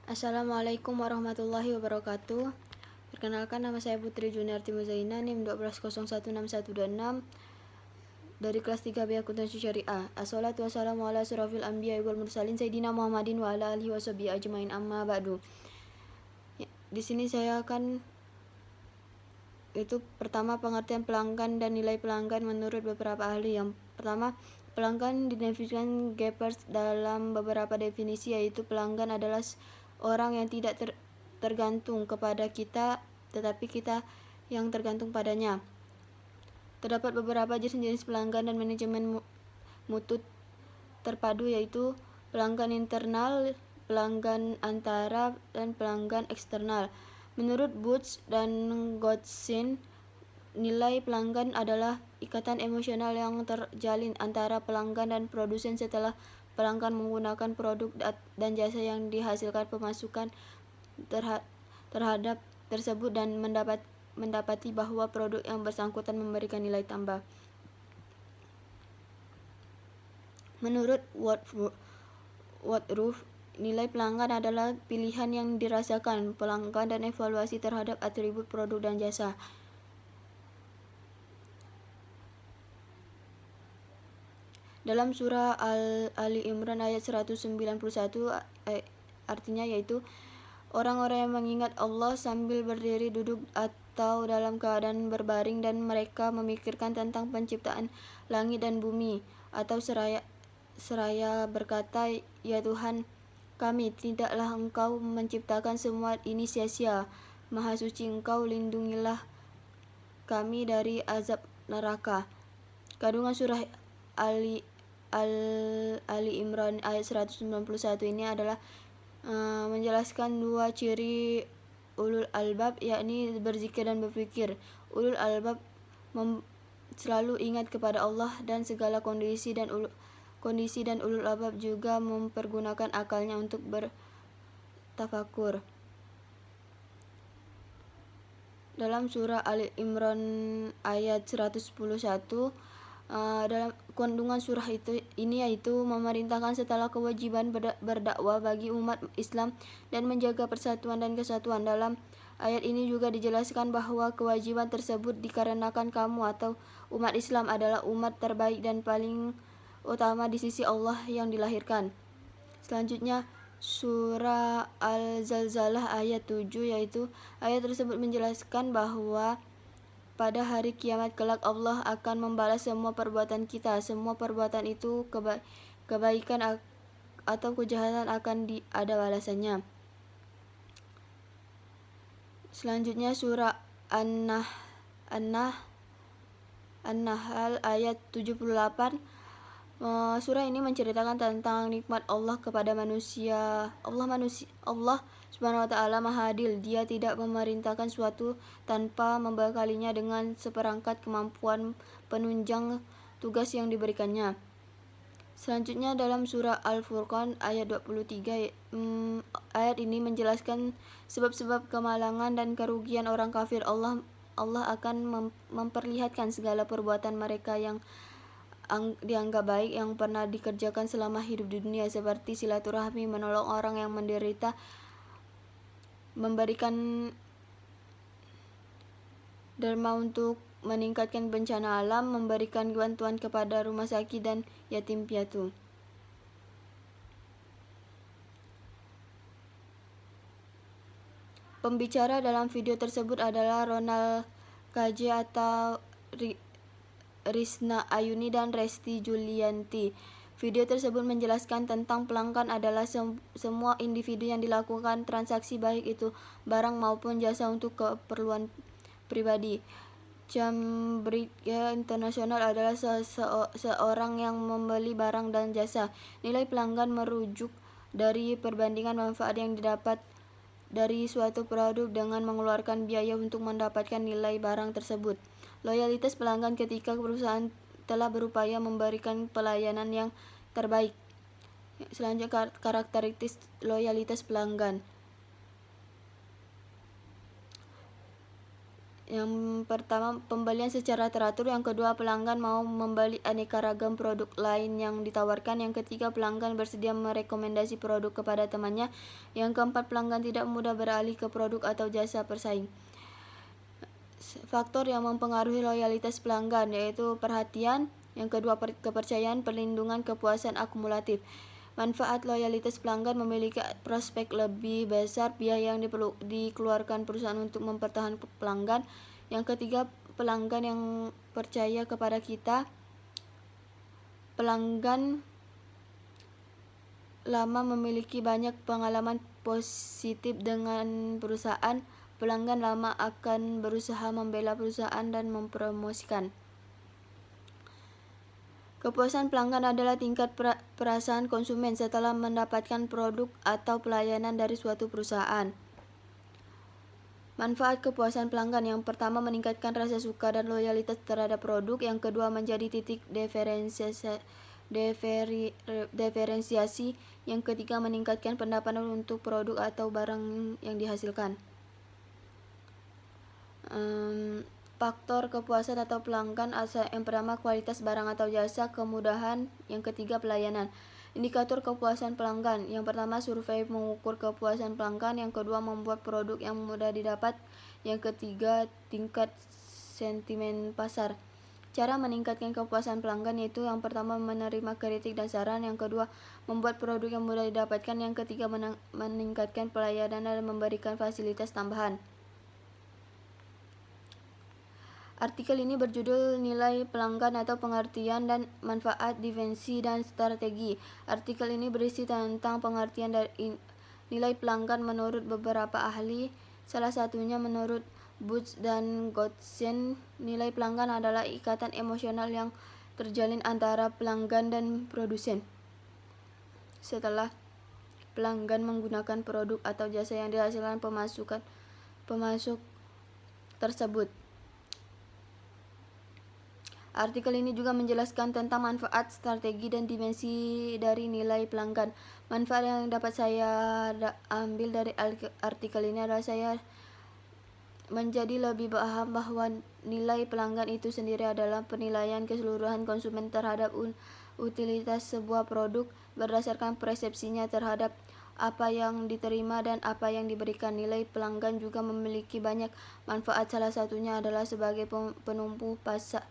Assalamualaikum warahmatullahi wabarakatuh. Perkenalkan, nama saya Putri Juniarti Muzaina, NIM 12016126 dari kelas 3B Akuntansi Syariah. Assalatu wassalamu ala asyrafil anbiya'i wal mursalin Sayyidina Muhammadin wa ala alihi washabihi ajmain, amma ba'du. Di sini saya akan pertama pengertian pelanggan dan nilai pelanggan menurut beberapa ahli. Yang pertama, pelanggan didefinisikan Geppers dalam beberapa definisi, yaitu pelanggan adalah orang yang tidak tergantung kepada kita, tetapi kita yang tergantung padanya. Terdapat beberapa jenis pelanggan dan manajemen mutu terpadu, yaitu pelanggan internal, pelanggan antara, dan pelanggan eksternal. Menurut Boots dan Gottschin, nilai pelanggan adalah ikatan emosional yang terjalin antara pelanggan dan produsen setelah pelanggan menggunakan produk dan jasa yang dihasilkan pemasukan terhadap tersebut dan mendapati bahwa produk yang bersangkutan memberikan nilai tambah. Menurut Woodruff, nilai pelanggan adalah pilihan yang dirasakan pelanggan dan evaluasi terhadap atribut produk dan jasa. Dalam surah Ali Imran ayat 191, artinya yaitu orang-orang yang mengingat Allah sambil berdiri, duduk, atau dalam keadaan berbaring, dan mereka memikirkan tentang penciptaan langit dan bumi, atau seraya berkata, "Ya Tuhan kami, tidaklah Engkau menciptakan semua ini sia-sia. Maha suci Engkau, lindungilah kami dari azab neraka." Kandungan surah Ali Imran ayat 191 ini adalah menjelaskan dua ciri ulul albab, yakni berzikir dan berpikir. Ulul albab selalu ingat kepada Allah dan segala kondisi, dan ulul albab juga mempergunakan akalnya untuk bertafakur. Dalam surah Ali Imran ayat 111, dalam kandungan surah ini yaitu memerintahkan setelah kewajiban berdakwah bagi umat Islam dan menjaga persatuan dan kesatuan. Dalam ayat ini juga dijelaskan bahwa kewajiban tersebut dikarenakan kamu atau umat Islam adalah umat terbaik dan paling utama di sisi Allah yang dilahirkan. Selanjutnya surah Al-Zalzalah ayat 7, yaitu ayat tersebut menjelaskan bahwa pada hari kiamat kelak Allah akan membalas semua perbuatan kita. Semua perbuatan itu, kebaikan atau kejahatan, akan ada balasannya. Selanjutnya surah An-Nahl ayat 78. Surah ini menceritakan tentang nikmat Allah kepada manusia. Allah Subhanahu wa ta'ala Maha Adil. Dia tidak memerintahkan suatu tanpa membekalinya dengan seperangkat kemampuan penunjang tugas yang diberikannya. Selanjutnya dalam surah Al-Furqan ayat 23, ayat ini menjelaskan sebab-sebab kemalangan dan kerugian orang kafir. Allah akan memperlihatkan segala perbuatan mereka yang dianggap baik yang pernah dikerjakan selama hidup di dunia, seperti silaturahmi, menolong orang yang menderita, memberikan derma untuk meningkatkan bencana alam, memberikan bantuan kepada rumah sakit dan yatim piatu. Pembicara dalam video tersebut adalah Ronald KJ atau Risna Ayuni dan Resti Julianti. Video tersebut menjelaskan tentang pelanggan adalah semua individu yang dilakukan transaksi baik itu barang maupun jasa untuk keperluan pribadi. Cambridge International adalah seorang yang membeli barang dan jasa. Nilai pelanggan merujuk dari perbandingan manfaat yang didapat dari suatu produk dengan mengeluarkan biaya untuk mendapatkan nilai barang tersebut. Loyalitas pelanggan ketika perusahaan telah berupaya memberikan pelayanan yang terbaik. Selanjutnya karakteristik loyalitas pelanggan. Yang pertama, pembelian secara teratur. Yang kedua, pelanggan mau membeli aneka ragam produk lain yang ditawarkan. Yang ketiga, pelanggan bersedia merekomendasi produk kepada temannya. Yang keempat, pelanggan tidak mudah beralih ke produk atau jasa persaing. Faktor yang mempengaruhi loyalitas pelanggan yaitu perhatian, yang kedua kepercayaan, perlindungan, kepuasan akumulatif. Manfaat loyalitas pelanggan memiliki prospek lebih besar biaya yang dikeluarkan perusahaan untuk mempertahankan pelanggan. Yang ketiga, pelanggan yang percaya kepada kita. Pelanggan lama memiliki banyak pengalaman positif dengan perusahaan. Pelanggan lama akan berusaha membela perusahaan dan mempromosikan. Kepuasan pelanggan adalah tingkat perasaan konsumen setelah mendapatkan produk atau pelayanan dari suatu perusahaan. Manfaat kepuasan pelanggan: yang pertama, meningkatkan rasa suka dan loyalitas terhadap produk. Yang kedua, menjadi titik diferensiasi. Yang ketiga, meningkatkan pendapatan untuk produk atau barang yang dihasilkan. Faktor kepuasan atau pelanggan: yang pertama, kualitas barang atau jasa. Kemudahan. Yang ketiga, pelayanan. Indikator kepuasan pelanggan: yang pertama, survei mengukur kepuasan pelanggan. Yang kedua, membuat produk yang mudah didapat. Yang ketiga, tingkat sentimen pasar. Cara meningkatkan kepuasan pelanggan yaitu yang pertama, menerima kritik dan saran. Yang kedua, membuat produk yang mudah didapatkan. Yang ketiga, meningkatkan pelayanan dan memberikan fasilitas tambahan. Artikel ini berjudul Nilai Pelanggan atau Pengertian dan Manfaat, Dimensi, dan Strategi. Artikel ini berisi tentang pengertian dari nilai pelanggan menurut beberapa ahli. Salah satunya menurut Booth dan Gottsen, nilai pelanggan adalah ikatan emosional yang terjalin antara pelanggan dan produsen. Setelah pelanggan menggunakan produk atau jasa yang dihasilkan pemasok tersebut. Artikel ini juga menjelaskan tentang manfaat, strategi, dan dimensi dari nilai pelanggan. Manfaat yang dapat saya ambil dari artikel ini adalah saya menjadi lebih paham bahwa nilai pelanggan itu sendiri adalah penilaian keseluruhan konsumen terhadap utilitas sebuah produk berdasarkan persepsinya terhadap apa yang diterima dan apa yang diberikan. Nilai pelanggan juga memiliki banyak manfaat. Salah satunya adalah sebagai penumbuh pangsa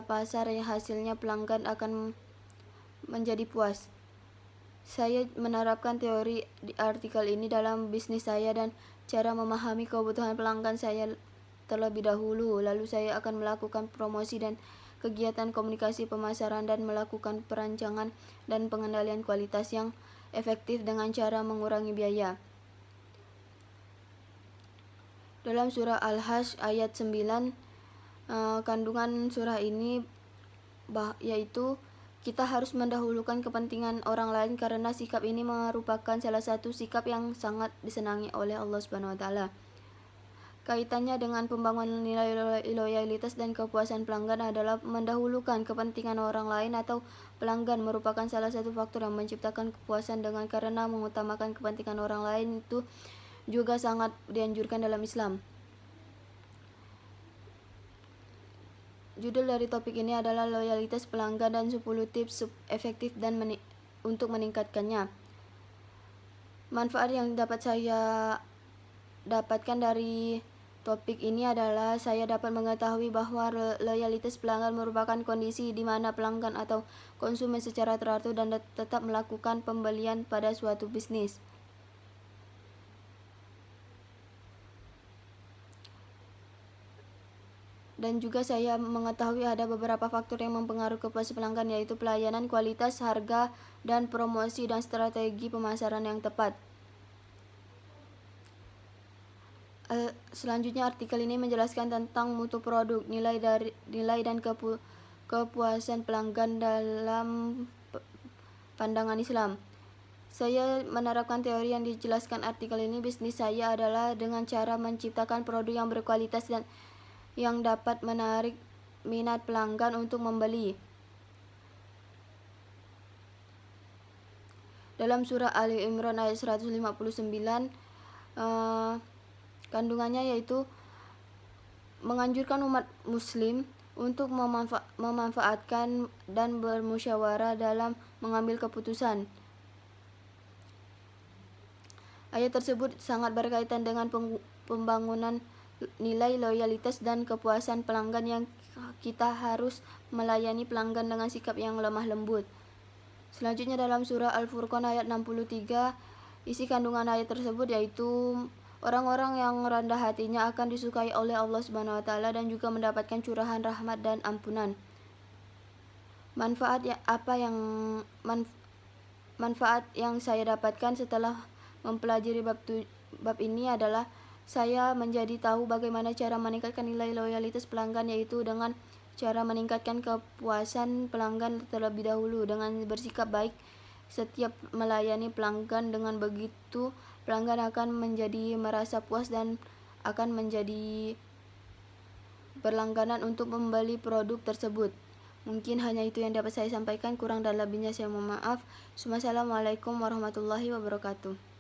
pasar yang hasilnya pelanggan akan menjadi puas. Saya menerapkan teori di artikel ini dalam bisnis saya dan cara memahami kebutuhan pelanggan saya terlebih dahulu. Lalu saya akan melakukan promosi dan kegiatan komunikasi pemasaran dan melakukan perancangan dan pengendalian kualitas yang efektif dengan cara mengurangi biaya. Dalam surah Al-Hajj ayat 9, kandungan surah ini yaitu kita harus mendahulukan kepentingan orang lain karena sikap ini merupakan salah satu sikap yang sangat disenangi oleh Allah Subhanahu wa taala. Kaitannya dengan pembangunan nilai loyalitas dan kepuasan pelanggan adalah mendahulukan kepentingan orang lain atau pelanggan merupakan salah satu faktor yang menciptakan kepuasan karena mengutamakan kepentingan orang lain itu juga sangat dianjurkan dalam Islam. Judul dari topik ini adalah loyalitas pelanggan dan 10 tips efektif dan untuk meningkatkannya. Manfaat yang dapat saya dapatkan dari topik ini adalah saya dapat mengetahui bahwa loyalitas pelanggan merupakan kondisi di mana pelanggan atau konsumen secara teratur dan tetap melakukan pembelian pada suatu bisnis. Dan juga saya mengetahui ada beberapa faktor yang mempengaruhi kepuasan pelanggan yaitu pelayanan, kualitas, harga, dan promosi dan strategi pemasaran yang tepat. Selanjutnya artikel ini menjelaskan tentang mutu produk, nilai dan kepuasan pelanggan dalam pandangan Islam. Saya menerapkan teori yang dijelaskan artikel ini. Bisnis saya adalah dengan cara menciptakan produk yang berkualitas dan yang dapat menarik minat pelanggan untuk membeli. Dalam surah Ali Imran ayat 159, kandungannya yaitu menganjurkan umat muslim untuk memanfaatkan dan bermusyawarah dalam mengambil keputusan. Ayat tersebut sangat berkaitan dengan pembangunan nilai loyalitas dan kepuasan pelanggan yang kita harus melayani pelanggan dengan sikap yang lemah lembut. Selanjutnya dalam surah Al-Furqan ayat 63, isi kandungan ayat tersebut yaitu orang-orang yang rendah hatinya akan disukai oleh Allah Subhanahu wa taala dan juga mendapatkan curahan rahmat dan ampunan. Manfaat yang saya dapatkan setelah mempelajari bab ini adalah saya menjadi tahu bagaimana cara meningkatkan nilai loyalitas pelanggan, yaitu dengan cara meningkatkan kepuasan pelanggan terlebih dahulu dengan bersikap baik setiap melayani pelanggan. Dengan begitu pelanggan akan menjadi merasa puas dan akan menjadi berlangganan untuk membeli produk tersebut. Mungkin hanya itu yang dapat saya sampaikan, kurang dan lebihnya saya mohon maaf. Wassalamualaikum warahmatullahi wabarakatuh.